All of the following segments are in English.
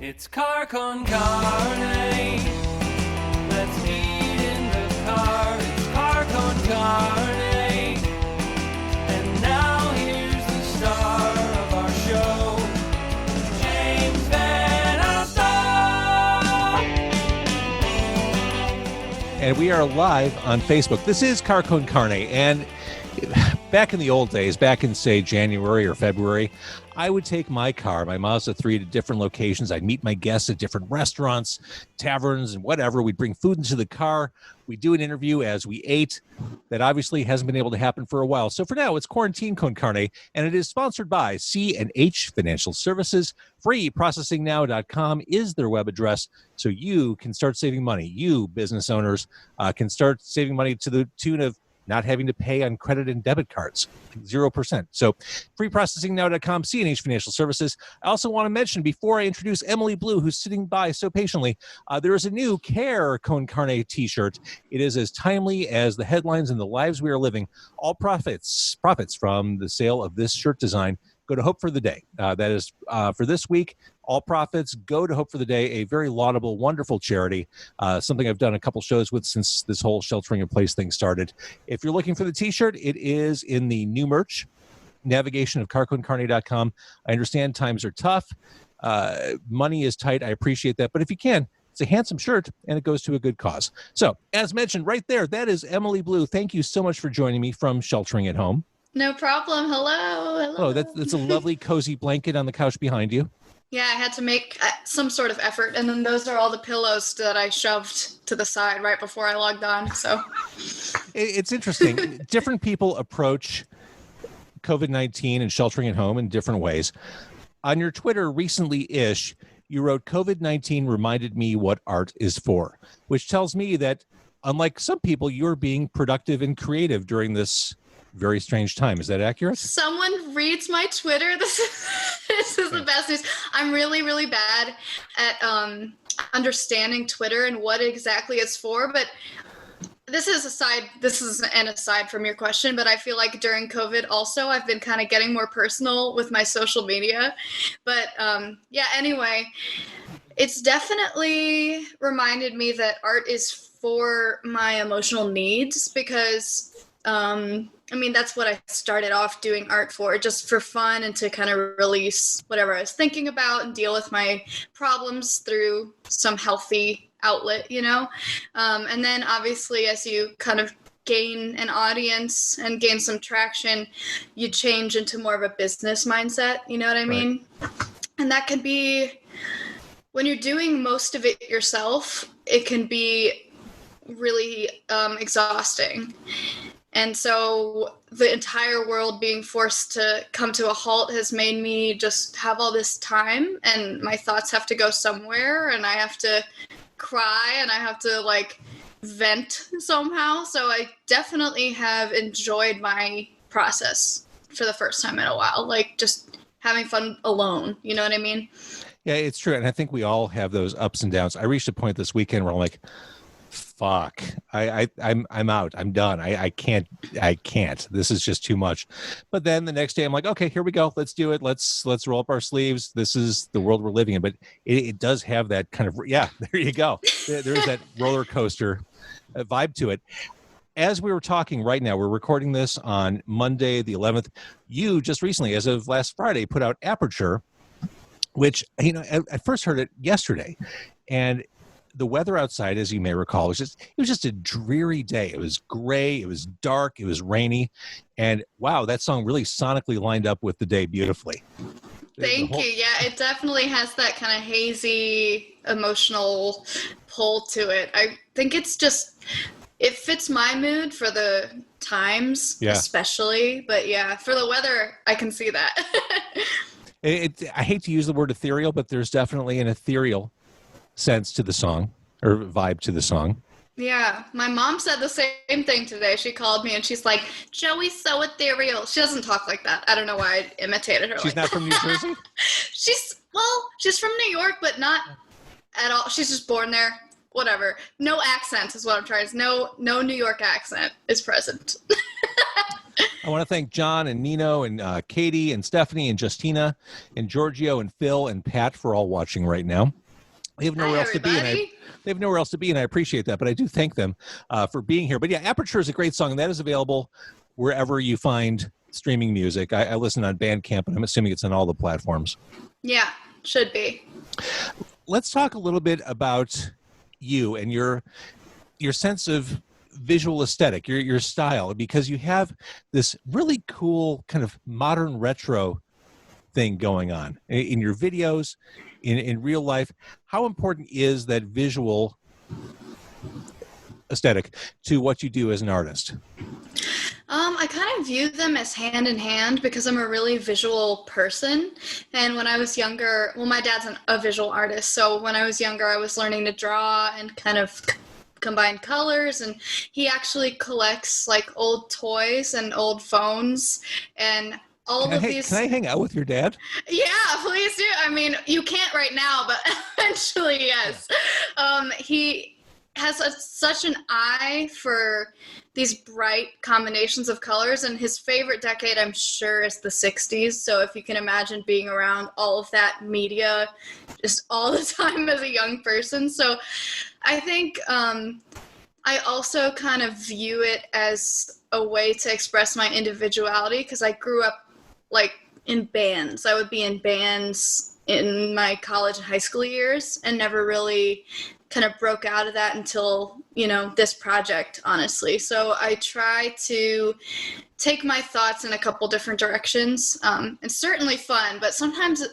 It's car con carne. Let's eat in the car. It's car con carne. And now here's the star of our show, James Van Alstyne. And we are live on Facebook. This is Car con Carne, and back in the old days, back in, say, January or February, I would take my car, my Mazda 3, to different locations. I'd meet my guests at different restaurants, taverns, and whatever. We'd bring food into the car. We'd do an interview as we ate. That obviously hasn't been able to happen for a while. So for now, it's Quarantine Con Carne, and it is sponsored by C&H Financial Services. FreeProcessingNow.com is their web address, so you can start saving money. You, business owners, can start saving money to the tune of not having to pay on credit and debit cards, 0%. So freeprocessingnow.com, C&H Financial Services. I also want to mention, before I introduce Emily Blue, who's sitting by so patiently, there is a new Care Con Carne t-shirt. It is as timely as the headlines and the lives we are living. All profits from the sale of this shirt design go to Hope for the Day. That is for this week. All profits go to Hope for the Day, a very laudable, wonderful charity, something I've done a couple shows with since this whole sheltering in place thing started. If you're looking for the t-shirt, it is in the new merch, navigation of carconcarne.com. I understand times are tough. Money is tight. I appreciate that. But if you can, it's a handsome shirt, and it goes to a good cause. So, as mentioned right there, that is Emily Blue. Thank you so much for joining me from Sheltering at Home. No problem. Hello. Oh, that's a lovely, cozy blanket on the couch behind you. Yeah, I had to make some sort of effort, and then those are all the pillows that I shoved to the side right before I logged on. So it's interesting. Different people approach COVID-19 and sheltering at home in different ways. On your Twitter recently-ish, you wrote, "COVID-19 reminded me what art is for," which tells me that, unlike some people, you're being productive and creative during this very strange time. Is that accurate? Someone reads my Twitter. This is the best news. I'm really, really bad at understanding Twitter and what exactly it's for. But this is an aside from your question, but I feel like during COVID also, I've been kind of getting more personal with my social media. But anyway, it's definitely reminded me that art is for my emotional needs, because that's what I started off doing art for, just for fun and to kind of release whatever I was thinking about and deal with my problems through some healthy outlet, and then obviously as you kind of gain an audience and gain some traction, you change into more of a business mindset, you know what I mean? Right. And that can be, when you're doing most of it yourself, it can be really exhausting. And so the entire world being forced to come to a halt has made me just have all this time, and my thoughts have to go somewhere, and I have to cry, and I have to vent somehow. So I definitely have enjoyed my process for the first time in a while, just having fun alone. You know what I mean? Yeah, it's true. And I think we all have those ups and downs. I reached a point this weekend where I'm like, fuck, I'm out. I'm done. I can't. This is just too much. But then the next day I'm like, okay, here we go. Let's do it. Let's roll up our sleeves. This is the world we're living in. But it does have that kind of, there you go. There's that roller coaster vibe to it. As we were talking right now, we're recording this on Monday, the 11th. You just recently, as of last Friday, put out Aperture, which, I first heard it yesterday. And the weather outside, as you may recall, was just a dreary day. It was gray, it was dark, it was rainy, and wow, that song really sonically lined up with the day beautifully. Thank you. Yeah, it definitely has that kind of hazy, emotional pull to it. I think it fits my mood for the times, especially. But yeah, for the weather, I can see that. I hate to use the word ethereal, but there's definitely an ethereal sense to the song, or vibe to the song. Yeah, my mom said the same thing today. She called me and she's like, "Joey's so ethereal." She doesn't talk like that. I don't know why I imitated her. She's not from New Jersey? She's from New York, but not at all. She's just born there. Whatever. No accent is what I'm trying to say. No New York accent is present. I want to thank John and Nino and Katie and Stephanie and Justina and Giorgio and Phil and Pat for all watching right now. They have nowhere Hi, else to be, and everybody. they have nowhere else to be, and I appreciate that. But I do thank them for being here. But yeah, Aperture is a great song, and that is available wherever you find streaming music. I listen on Bandcamp, and I'm assuming it's on all the platforms. Yeah, should be. Let's talk a little bit about you and your sense of visual aesthetic, your style, because you have this really cool kind of modern retro thing going on in your videos, in real life. How important is that visual aesthetic to what you do as an artist? I kind of view them as hand in hand because I'm a really visual person. And when I was younger, well, my dad's a visual artist. So when I was younger, I was learning to draw and kind of combine colors. And he actually collects like old toys and old phones and all of these. Can I hang out with your dad? Yeah, please do. I mean, you can't right now, but eventually, yes. He has such an eye for these bright combinations of colors, and his favorite decade, I'm sure, is the 60s. So if you can imagine being around all of that media just all the time as a young person. So I think I also kind of view it as a way to express my individuality because I grew up like in bands. I would be in bands in my college and high school years and never really kind of broke out of that until, this project, honestly. So I try to take my thoughts in a couple different directions. It's certainly fun, but sometimes,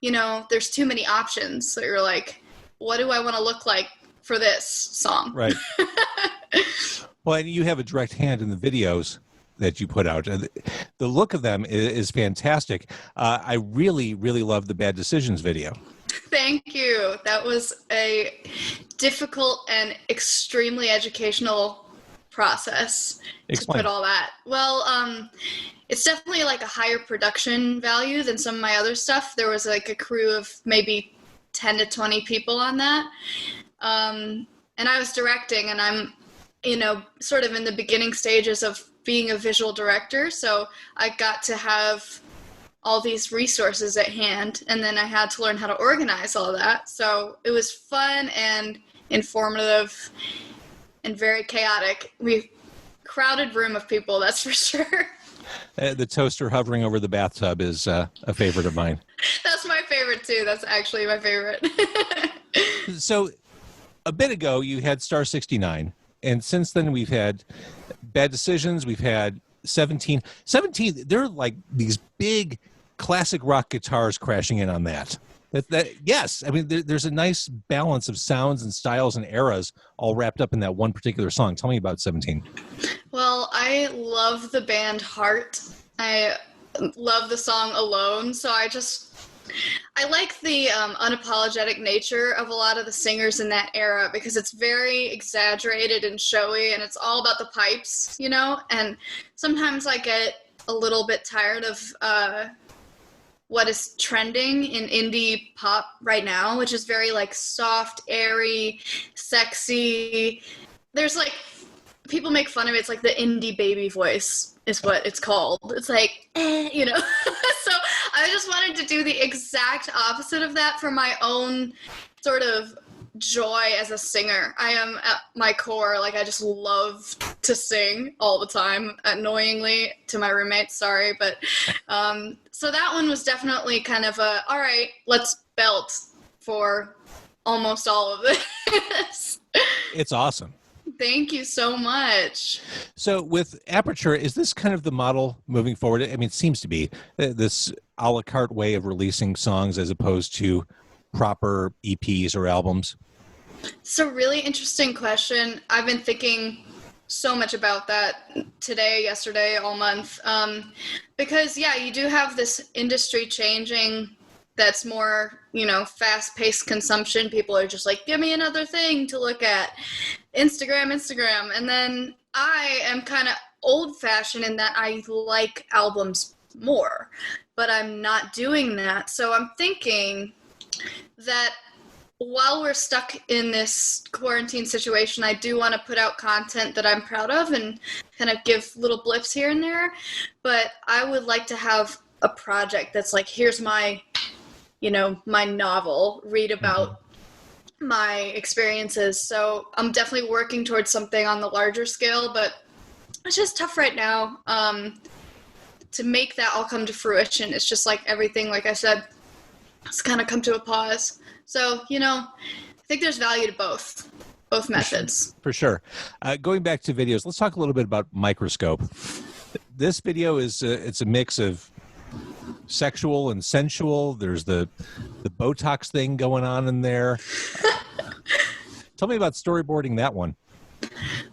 there's too many options. So you're like, what do I want to look like for this song? Right. Well, and you have a direct hand in the videos that you put out. The look of them is fantastic. I really, really love the Bad Decisions video. Thank you. That was a difficult and extremely educational process. Explain. To put all that. Well, it's definitely like a higher production value than some of my other stuff. There was like a crew of maybe 10 to 20 people on that. And I was directing, and I'm, sort of in the beginning stages of being a visual director. So I got to have all these resources at hand, and then I had to learn how to organize all that. So it was fun and informative and very chaotic. We crowded room of people, that's for sure. The toaster hovering over the bathtub is a favorite of mine. That's my favorite too. That's actually my favorite. So a bit ago you had Star 69, and since then we've had Bad Decisions, we've had 17. They're like these big classic rock guitars crashing in on that. Yes, I mean, there's a nice balance of sounds and styles and eras all wrapped up in that one particular song. Tell me about 17. Well, I love the band Heart. I love the song Alone, so I like the unapologetic nature of a lot of the singers in that era because it's very exaggerated and showy, and it's all about the pipes, and sometimes I get a little bit tired of what is trending in indie pop right now, which is very like soft, airy, sexy. There's like, people make fun of it. It's like the indie baby voice is what it's called. It's like, So I just wanted to do the exact opposite of that for my own sort of joy as a singer. I am at my core, like I just love to sing all the time, annoyingly to my roommates, sorry. But so that one was definitely kind of all right, let's belt for almost all of this. It's awesome. Thank you so much. So with Aperture, is this kind of the model moving forward? I mean, it seems to be this a la carte way of releasing songs as opposed to proper EPs or albums. It's a really interesting question. I've been thinking so much about that today, yesterday, all month. Because, yeah, you do have this industry changing that's more, fast-paced consumption. People are just like, give me another thing to look at. Instagram. And then I am kind of old-fashioned in that I like albums more. But I'm not doing that. So I'm thinking that while we're stuck in this quarantine situation, I do want to put out content that I'm proud of and kind of give little blips here and there. But I would like to have a project that's like, here's my, my novel, read about my experiences. So I'm definitely working towards something on the larger scale, but it's just tough right now to make that all come to fruition. It's just like everything, like I said, it's kind of come to a pause. So, I think there's value to both methods. For sure. Going back to videos, let's talk a little bit about Microscope. This video it's a mix of sexual and sensual. There's the Botox thing going on in there. Tell me about storyboarding that one.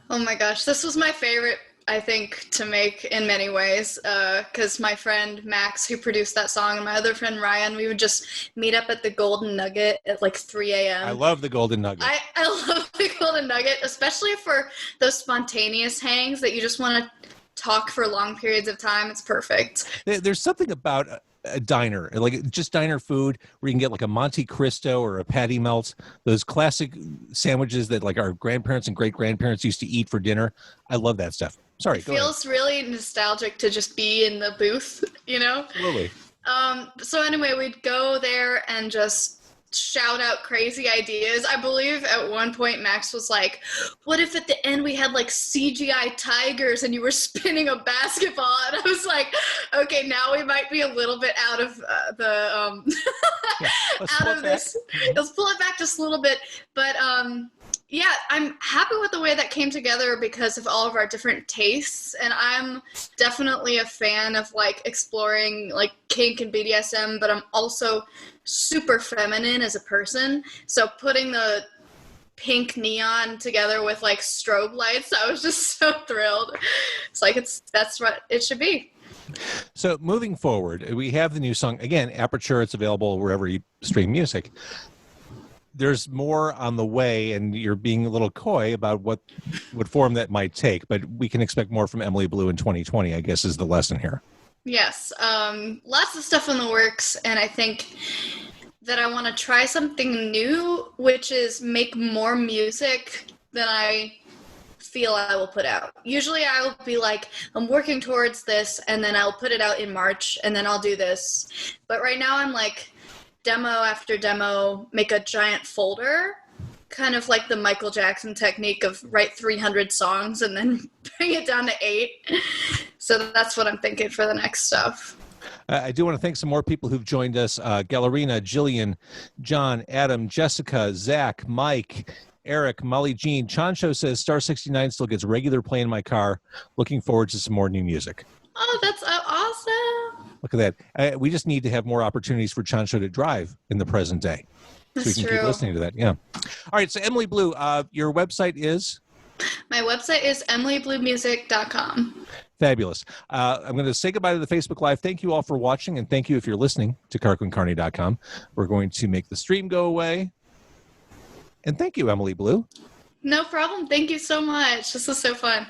Oh my gosh, this was my favorite, I think, to make in many ways, because my friend Max, who produced that song, and my other friend Ryan, we would just meet up at the Golden Nugget at like 3 a.m. I love the Golden Nugget. I love the Golden Nugget, especially for those spontaneous hangs that you just want to talk for long periods of time. It's perfect. There's something about a diner, like just diner food, where you can get like a Monte Cristo or a patty melt, those classic sandwiches that like our grandparents and great grandparents used to eat for dinner. I love that stuff. Sorry, it feels really nostalgic to just be in the booth, Absolutely. So anyway, we'd go there and just shout out crazy ideas. I believe at one point Max was like, what if at the end we had like CGI tigers and you were spinning a basketball? And I was like, okay, now we might be a little bit out of out of this. Let's pull it back just a little bit. But yeah, I'm happy with the way that came together because of all of our different tastes. And I'm definitely a fan of like exploring like kink and BDSM, but I'm also super feminine as a person. So putting the pink neon together with like strobe lights, I was just so thrilled. It's like, that's what it should be. So moving forward, we have the new song, again, Aperture. It's available wherever you stream music. There's more on the way, and you're being a little coy about what form that might take, but we can expect more from Emily Blue in 2020, I guess, is the lesson here. Yes. Lots of stuff in the works, and I think that I want to try something new, which is make more music than I feel I will put out. Usually I will be like, I'm working towards this, and then I'll put it out in March, and then I'll do this. But right now I'm like, demo after demo, make a giant folder, kind of like the Michael Jackson technique of write 300 songs and then bring it down to 8. So that's what I'm thinking for the next stuff. I do want to thank some more people who've joined us. Gallerina, Jillian, John, Adam, Jessica, Zach, Mike, Eric, Molly Jean. Chancho says Star 69 still gets regular play in my car. Looking forward to some more new music. Oh, that's awesome. Look at that. We just need to have more opportunities for Chancho to drive in the present day. So we can keep listening to that. Yeah. All right. So Emily Blue, your website is? My website is emilybluemusic.com. Fabulous. I'm going to say goodbye to the Facebook Live. Thank you all for watching, and thank you if you're listening to carne.com. We're going to make the stream go away. And thank you, Emily Blue. No problem. Thank you so much. This was so fun.